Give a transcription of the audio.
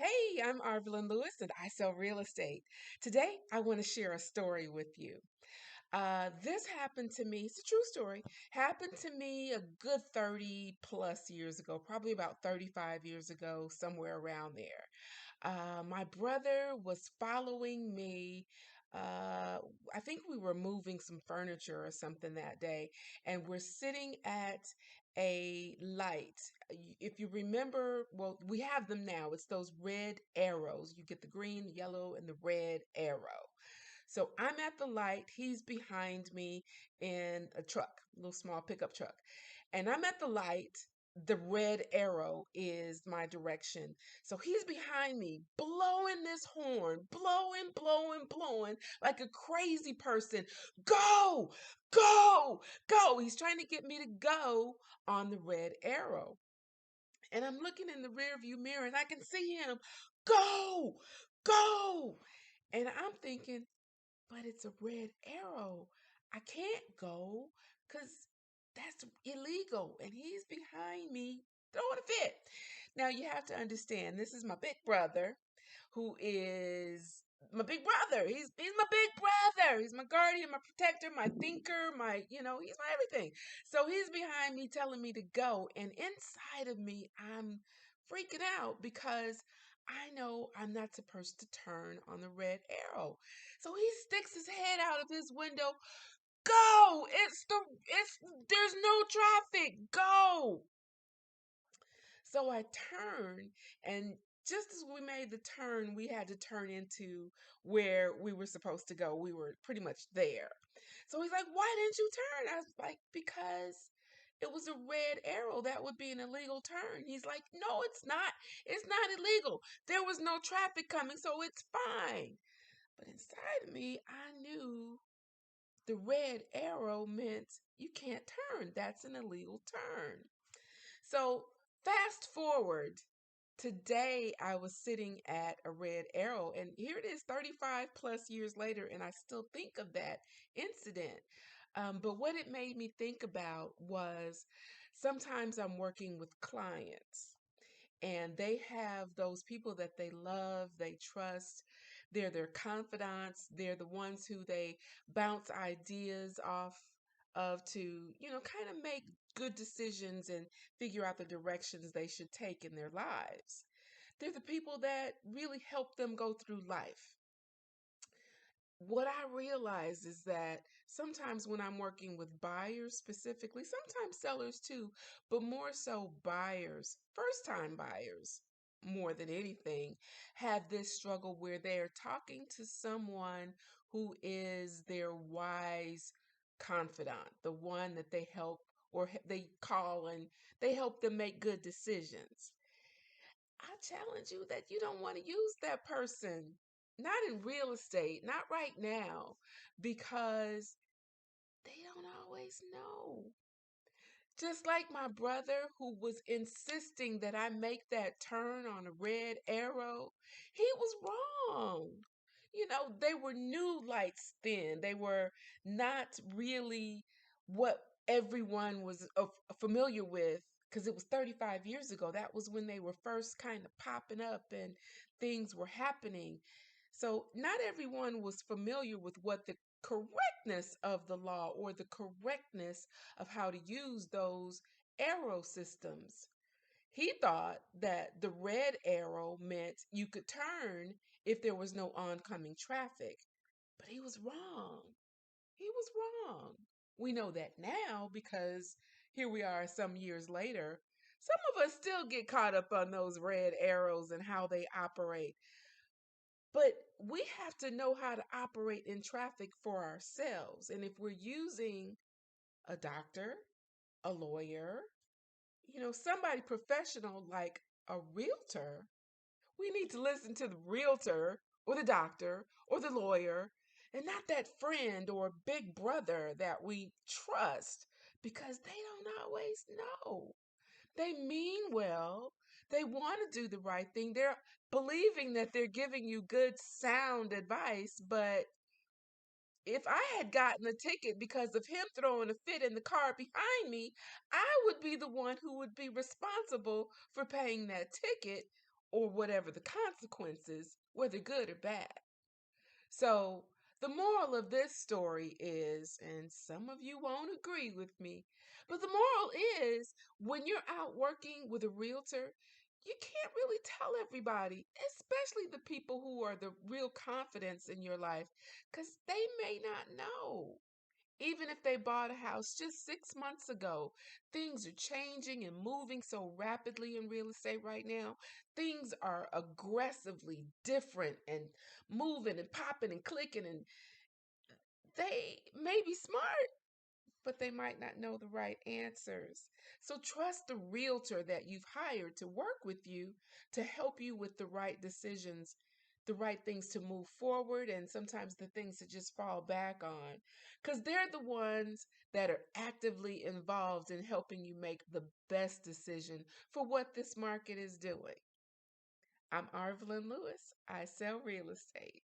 Hey, I'm Arvelyn Lewis and I sell real estate. Today, I want to share a story with you. This happened to me, it's a true story, happened to me a good 30 plus years ago, probably about 35 years ago, somewhere around there. My brother was following me. Uh, I think we were moving some furniture or something that day, and we're sitting at a light. If you remember, well, we have them now. It's those red arrows. You get the green, the yellow, and the red arrow. So I'm at the light. He's behind me in a truck, a little small pickup truck. And I'm at the light. The red arrow is my direction. So he's behind me, blowing this horn, blowing, blowing, blowing like a crazy person. Go, go, go. He's trying to get me to go on the red arrow. And I'm looking in the rearview mirror and I can see him go, go. And I'm thinking, but it's a red arrow. I can't go because that's illegal. And he's behind me throwing a fit. Now you have to understand, this is my big brother who is my big brother. He's my big brother. He's my guardian, my protector, my thinker, he's my everything. So he's behind me telling me to go. And inside of me, I'm freaking out because I know I'm not supposed to turn on the red arrow. So he sticks his head out of his window. Go! It's there's no traffic. Go! So I turned, and just as we made the turn, we had to turn into where we were supposed to go. We were pretty much there. So he's like, "Why didn't you turn?" I was like, "Because it was a red arrow. That would be an illegal turn." He's like, "No, it's not. It's not illegal. There was no traffic coming, so it's fine." But inside of me, I knew the red arrow meant you can't turn. That's an illegal turn. So fast forward. Today, I was sitting at a red arrow, and here it is 35 plus years later, and I still think of that incident. But what it made me think about was sometimes I'm working with clients and they have those people that they love, they trust, they're their confidants, they're the ones who they bounce ideas off of to, kind of make good decisions and figure out the directions they should take in their lives. They're the people that really help them go through life. What I realize is that sometimes when I'm working with buyers specifically, sometimes sellers too, but more so buyers, first time buyers, more than anything, have this struggle where they're talking to someone who is their wise confidant, the one that they help or they call and they help them make good decisions. I challenge you that you don't want to use that person. Not in real estate, not right now, because they don't always know. Just like my brother who was insisting that I make that turn on a red arrow, he was wrong. They were new lights then. They were not really what everyone was familiar with because it was 35 years ago. That was when they were first kind of popping up and things were happening. So, not everyone was familiar with what the correctness of the law or the correctness of how to use those arrow systems. He thought that the red arrow meant you could turn if there was no oncoming traffic, but he was wrong. He was wrong. We know that now because here we are some years later. Some of us still get caught up on those red arrows and how they operate. But we have to know how to operate in traffic for ourselves. And if we're using a doctor, a lawyer, somebody professional like a realtor, we need to listen to the realtor or the doctor or the lawyer and not that friend or big brother that we trust because they don't always know. They mean well. They want to do the right thing. They're believing that they're giving you good, sound advice. But if I had gotten a ticket because of him throwing a fit in the car behind me, I would be the one who would be responsible for paying that ticket or whatever the consequences, whether good or bad. So, the moral of this story is, and some of you won't agree with me, but the moral is when you're out working with a realtor, you can't really tell everybody, especially the people who are the real confidence in your life, because they may not know. Even if they bought a house just 6 months ago, things are changing and moving so rapidly in real estate right now. Things are aggressively different and moving and popping and clicking, and they may be smart, but they might not know the right answers. So trust the realtor that you've hired to work with you to help you with the right decisions, the right things to move forward, and sometimes the things to just fall back on. Because they're the ones that are actively involved in helping you make the best decision for what this market is doing. I'm Arvelyn Lewis. I sell real estate.